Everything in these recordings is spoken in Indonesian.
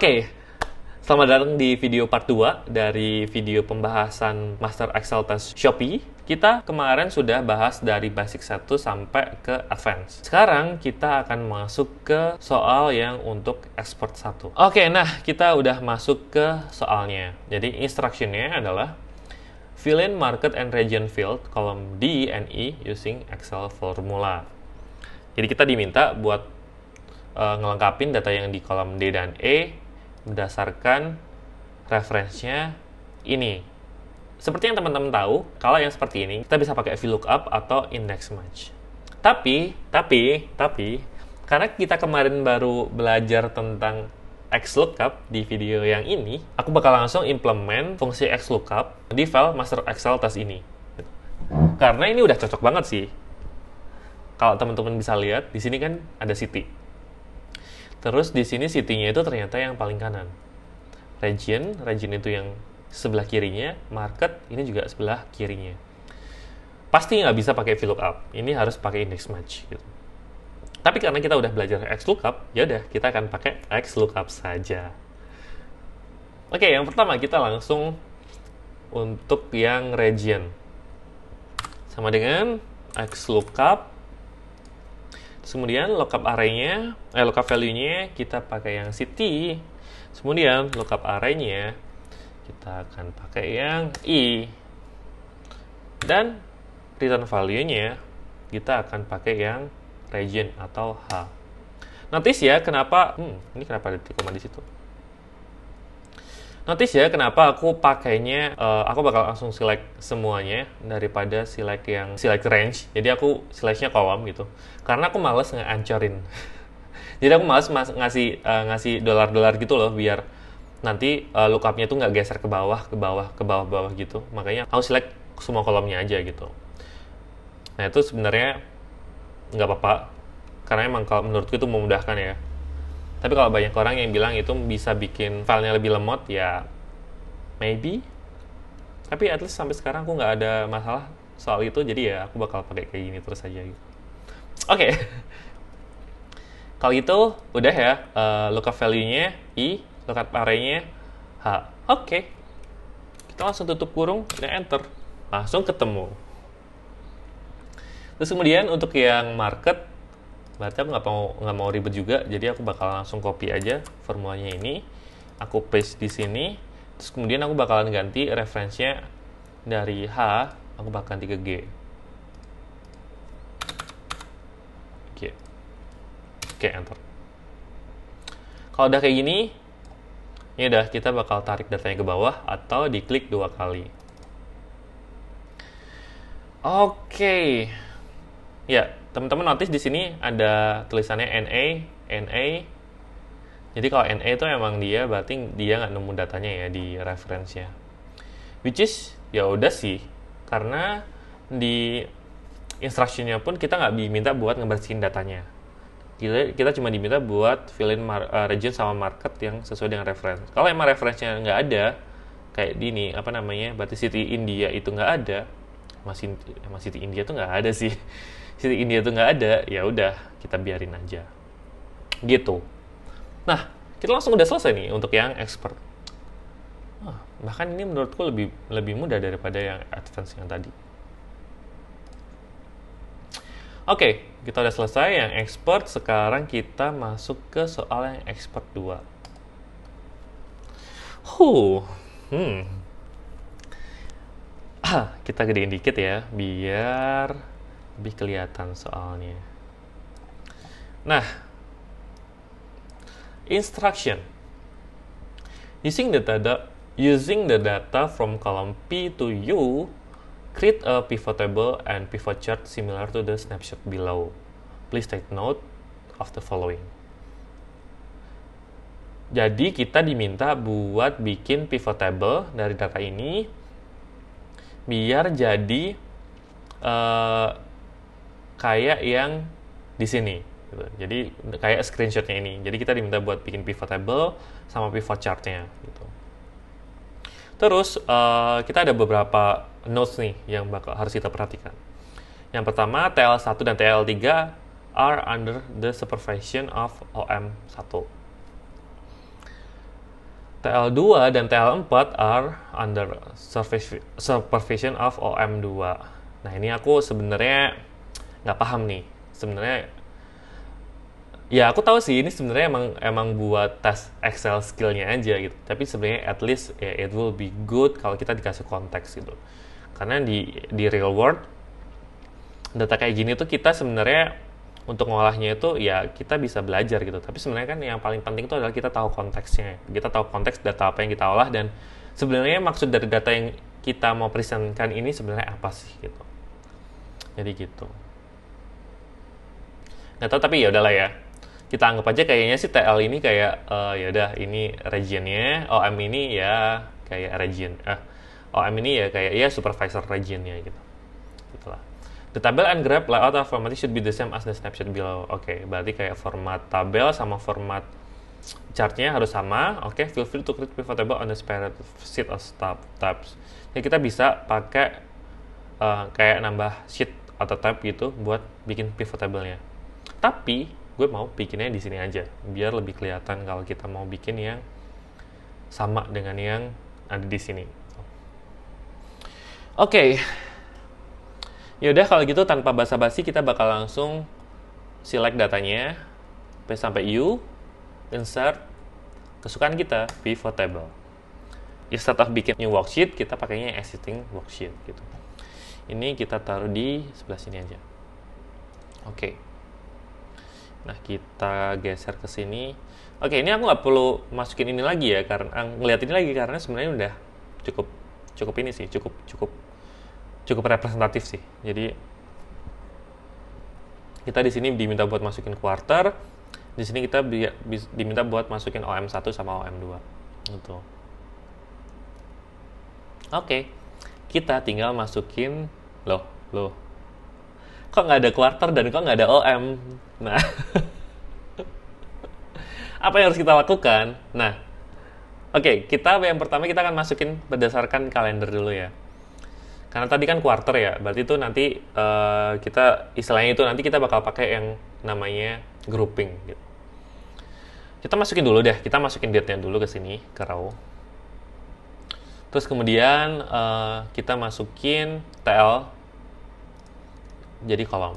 Oke, selamat datang di video part 2 dari video pembahasan Master Excel Test Shopee. Kita kemarin sudah bahas dari basic 1 sampai ke advance. Sekarang kita akan masuk ke soal yang untuk expert 1. Oke, nah kita udah masuk ke soalnya. Jadi instructionnya adalah fill in market and region field column D and E using Excel formula. Jadi kita diminta buat ngelengkapin data yang di kolom D dan E berdasarkan referensinya ini. Seperti yang teman-teman tahu, kalau yang seperti ini kita bisa pakai VLOOKUP atau index match. Tapi karena kita kemarin baru belajar tentang XLOOKUP di video yang ini, aku bakal langsung implement fungsi XLOOKUP di file Master Excel Test ini. Karena ini udah cocok banget sih. Kalau teman-teman bisa lihat, di sini kan ada city. Terus di sini city-nya itu ternyata yang paling kanan. Region itu yang sebelah kirinya, market ini juga sebelah kirinya. Pasti nggak bisa pakai VLOOKUP, ini harus pakai index match gitu. Tapi karena kita udah belajar XLOOKUP, ya udah kita akan pakai XLOOKUP saja. Oke, yang pertama kita langsung untuk yang region. Sama dengan XLOOKUP. Kemudian lookup array-nya, lookup value-nya kita pakai yang city. Kemudian lookup array-nya kita akan pakai yang I. Dan return value-nya kita akan pakai yang region atau H. Notice ya kenapa ini kenapa ada koma di situ. Notice ya kenapa aku pakainya aku bakal langsung select semuanya daripada select range. Jadi aku selectnya kolom gitu. Karena aku males ngeancorin. Jadi aku males ngasih dolar-dolar gitu loh biar nanti lookupnya tuh nggak geser ke bawah gitu. Makanya aku select semua kolomnya aja gitu. Nah itu sebenarnya nggak apa-apa. Karena emang kalau menurutku itu memudahkan ya. Tapi kalau banyak orang yang bilang itu bisa bikin filenya lebih lemot, ya maybe. Tapi at least sampai sekarang aku nggak ada masalah soal itu, jadi ya aku bakal pakai kayak gini terus aja gitu. Oke. Kalau itu udah ya, lookup value-nya I, lookup array-nya H. Oke. Kita langsung tutup kurung dan enter. Langsung ketemu. Terus kemudian untuk yang market, berarti aku nggak mau ribet juga, jadi aku bakal langsung copy aja formulanya ini, aku paste di sini, terus kemudian aku bakalan ganti referensinya dari H, aku bakal ganti ke G. Oke, enter. Kalau udah kayak gini, ya udah kita bakal tarik datanya ke bawah atau diklik 2 kali. Oke. Ya, teman-teman notice di sini ada tulisannya NA. Jadi kalau NA itu emang dia berarti dia nggak nemu datanya ya di referensinya. Which is ya udah sih, karena di instruction-nya pun kita nggak diminta buat ngebersihin datanya. Kita cuma diminta buat fill in region sama market yang sesuai dengan reference. Kalau emang referensinya nggak ada, kayak di ini berarti city India itu nggak ada. Masih city India tuh nggak ada sih. City India tuh nggak ada, ya udah kita biarin aja gitu. Nah, kita langsung udah selesai nih untuk yang expert. Bahkan ini menurutku lebih mudah daripada yang advance yang tadi. Oke, kita udah selesai yang expert. Sekarang kita masuk ke soal yang expert 2. Kita gedein dikit ya biar lebih kelihatan soalnya. Nah, instruction. Using the data from column P to U, create a pivot table and pivot chart similar to the snapshot below. Please take note of the following. Jadi kita diminta buat bikin pivot table dari data ini biar jadi kayak yang di sini gitu. Jadi kayak screenshotnya ini. Jadi kita diminta buat bikin pivot table sama pivot chartnya gitu. Terus kita ada beberapa notes nih yang harus kita perhatikan. Yang pertama, TL1 dan TL3 are under the supervision of OM1. TL2 dan TL4 are under supervision of OM2. Nah, ini aku sebenarnya nggak paham nih. Sebenarnya, ya aku tahu sih ini sebenarnya emang buat tes Excel skillnya aja gitu. Tapi sebenarnya at least ya, it will be good kalau kita dikasih konteks gitu. Karena di real world, data kayak gini tuh kita sebenarnya untuk ngolahnya itu ya kita bisa belajar gitu. Tapi sebenarnya kan yang paling penting itu adalah kita tahu konteksnya. Kita tahu konteks data apa yang kita olah dan sebenarnya maksud dari data yang kita mau presentkan ini sebenarnya apa sih gitu. Jadi gitu. Nggak tahu tapi ya udahlah ya. Kita anggap aja kayaknya sih TL ini kayak ya udah ini regionnya, OM ini ya kayak region. OM ini ya kayak ya supervisor regionnya gitu. Gitulah. The table and graph layout of format should be the same as the snapshot below. Oke, berarti kayak format tabel sama format chartnya harus sama. Oke, feel free to create pivot table on the spreadsheet of tabs. Jadi kita bisa pakai kayak nambah sheet atau tab gitu buat bikin pivot table-nya. Tapi gue mau bikinnya di sini aja, biar lebih kelihatan kalau kita mau bikin yang sama dengan yang ada di sini. Oke. Yaudah kalau gitu tanpa basa-basi kita bakal langsung select datanya P sampai U, insert kesukaan kita pivot table. Instead of bikin new worksheet, kita pakainya existing worksheet gitu. Ini kita taruh di sebelah sini aja. Oke. Nah kita geser ke sini. Oke, ini aku nggak perlu masukin ini lagi ya, karena ngeliat ini lagi karena sebenarnya udah cukup ini sih, cukup representatif sih. Jadi kita di sini diminta buat masukin quarter, di sini kita diminta buat masukin OM1 sama OM2 gitu. Oke. Kita tinggal masukin loh. Kok nggak ada quarter dan kok nggak ada OM? Nah, apa yang harus kita lakukan? Nah, oke, yang pertama kita akan masukin berdasarkan kalender dulu ya. Karena tadi kan quarter ya, berarti itu nanti kita istilahnya itu nanti kita bakal pakai yang namanya grouping gitu. Kita masukin dulu deh, kita masukin date-nya dulu ke sini, ke row. Terus kemudian kita masukin TL jadi kolom.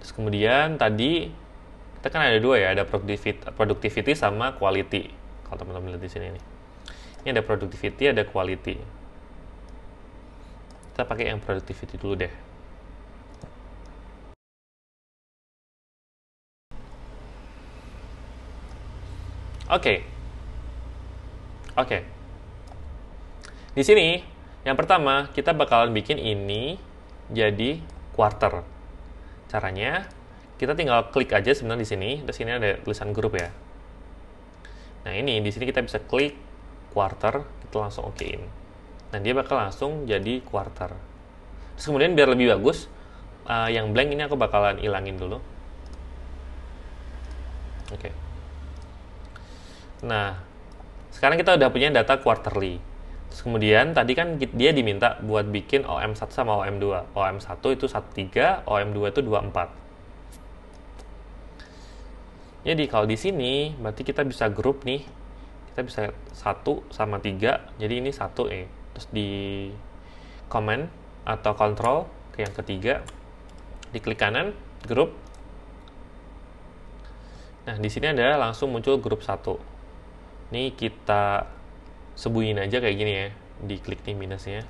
Terus kemudian tadi kita kan ada dua ya, ada productivity sama quality. Kalau teman-teman lihat di sini nih. Ini ada productivity, ada quality. Kita pakai yang productivity dulu deh. Oke. Di sini, yang pertama kita bakalan bikin ini jadi quarter. Caranya, kita tinggal klik aja sebenarnya di sini. Terus ini ada tulisan grup ya. Nah ini di sini kita bisa klik quarter, kita langsung okein. Nah, dia bakal langsung jadi quarter. Terus kemudian biar lebih bagus, yang blank ini aku bakalan ilangin dulu. Oke. Nah, sekarang kita udah punya data quarterly. Terus kemudian tadi kan dia diminta buat bikin OM1 sama OM2. OM1 itu 13, OM2 itu 24. Jadi kalau di sini berarti kita bisa grup nih. Kita bisa 1 sama 3. Jadi ini 1 nih. Terus di command atau control ke yang ketiga, diklik kanan, grup. Nah, di sini ada langsung muncul grup 1. Ini kita sembunyiin aja kayak gini ya, diklik nih minusnya.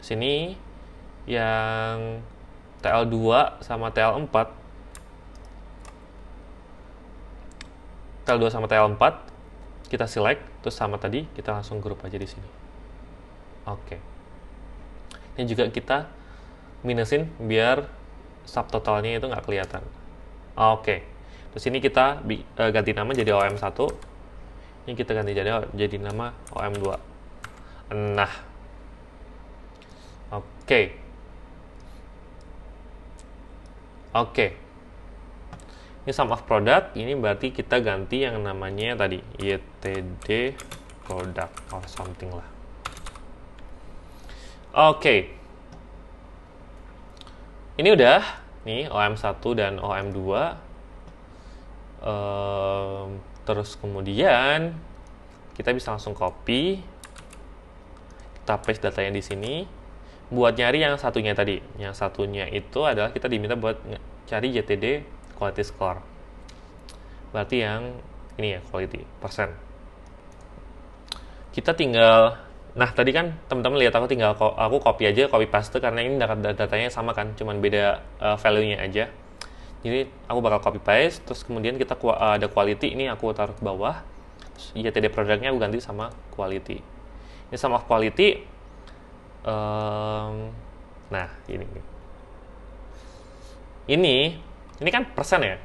Terus ini yang TL2 sama TL4. TL2 sama TL4 kita select, terus sama tadi kita langsung grup aja di sini. Oke. Ini juga kita minusin biar subtotalnya itu nggak kelihatan. Oke. Terus ini kita ganti nama jadi OM1. Ini kita ganti jadi nama OM2. Nah. Oke. Ini sum of product, ini berarti kita ganti yang namanya tadi YTD product or something lah. Oke. Ini udah nih OM1 dan OM2. Terus kemudian kita bisa langsung copy, kita paste datanya di sini. Buat nyari yang satunya tadi, yang satunya itu adalah kita diminta buat cari JTD quality score. Berarti yang ini ya, quality persen. Kita tinggal, nah tadi kan teman-teman lihat aku tinggal aku copy aja, copy paste karena ini datanya sama kan, cuman beda value-nya aja. Jadi aku bakal copy paste, terus kemudian kita ada quality, ini aku taruh ke bawah. Terus JTD produknya aku ganti sama quality. Ini sama quality. Nah ini kan persen ya.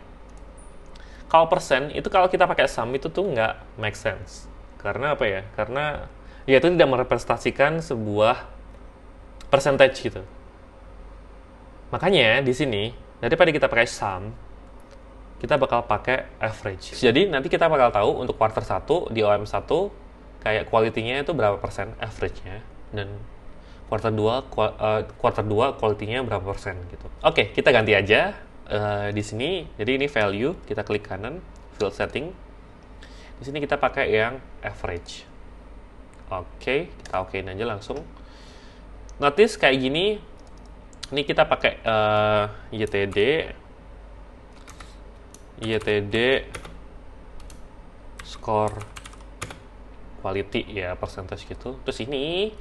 Kalau persen itu kalau kita pakai sum itu tuh nggak make sense. Karena apa ya? Karena ya itu tidak merepresentasikan sebuah percentage gitu. Makanya di sini daripada kita pakai sum, kita bakal pakai average. Jadi nanti kita bakal tahu untuk quarter 1 di OM1 kayak quality-nya itu berapa persen average-nya, dan quarter 2 quality-nya berapa persen gitu. Oke, kita ganti aja di sini. Jadi ini value, kita klik kanan, field setting. Di sini kita pakai yang average. Oke, kita okein aja langsung. Notice kayak gini. Ini kita pakai YTD score quality ya, percentage gitu. Terus ini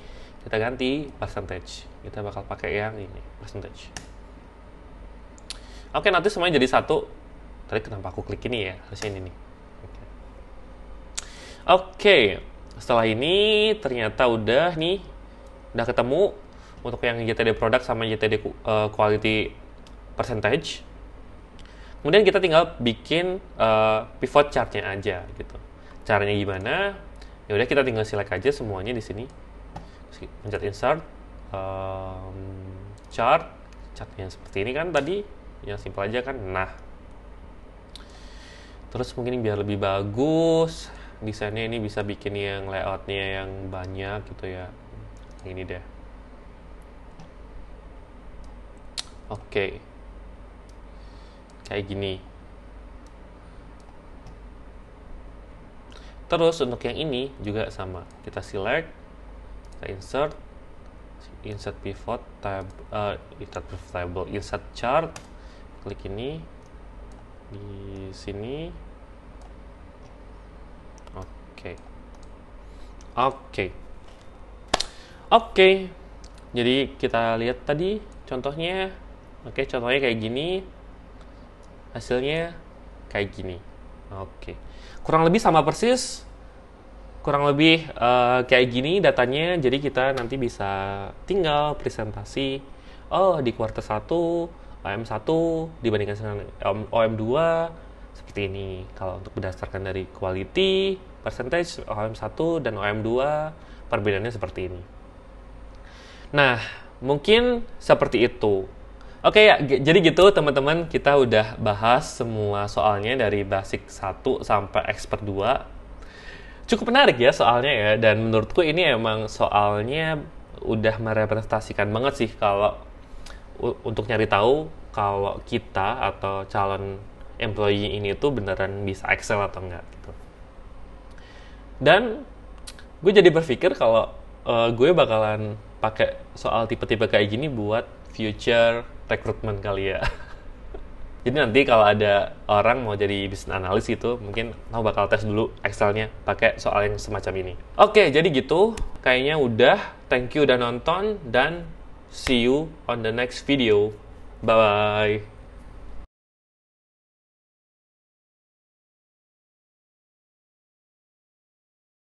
kita ganti percentage. Kita bakal pakai yang ini, percentage. Oke, nanti semuanya jadi satu. Tadi kenapa aku klik ini ya? Harusnya ini nih. Oke, setelah ini ternyata udah ketemu untuk yang JTD product sama JTD quality percentage. Kemudian kita tinggal bikin pivot chartnya aja gitu. Caranya gimana? Ya udah, kita tinggal select aja semuanya di sini. Pencet insert, chartnya seperti ini kan tadi, yang simple aja kan. Nah, terus mungkin biar lebih bagus desainnya, ini bisa bikin yang layoutnya yang banyak gitu ya. Ini deh. Oke, kayak gini. Terus untuk yang ini juga sama, kita select, kita insert pivot tab, insert chart, klik ini di sini. Oke. Jadi kita lihat tadi contohnya. Oke, contohnya kayak gini. Hasilnya kayak gini. Oke. Kurang lebih sama persis. Kurang lebih kayak gini datanya. Jadi kita nanti bisa tinggal presentasi. Oh, di kuartal 1, OM1 dibandingkan dengan OM2 seperti ini. Kalau untuk berdasarkan dari quality, percentage OM1 dan OM2 perbedaannya seperti ini. Nah, mungkin seperti itu. Oke ya, jadi gitu teman-teman, kita udah bahas semua soalnya dari basic 1 sampai expert 2. Cukup menarik ya soalnya ya, dan menurutku ini emang soalnya udah merepresentasikan banget sih kalau untuk nyari tahu kalau kita atau calon employee ini tuh beneran bisa Excel atau enggak gitu. Dan gue jadi berpikir kalau gue bakalan pakai soal tipe-tipe kayak gini buat future recruitment kali ya. Jadi nanti kalau ada orang mau jadi business analyst gitu, mungkin aku bakal tes dulu Excel-nya pakai soal yang semacam ini. Oke, jadi gitu. Kayaknya udah. Thank you udah nonton, dan see you on the next video. Bye-bye.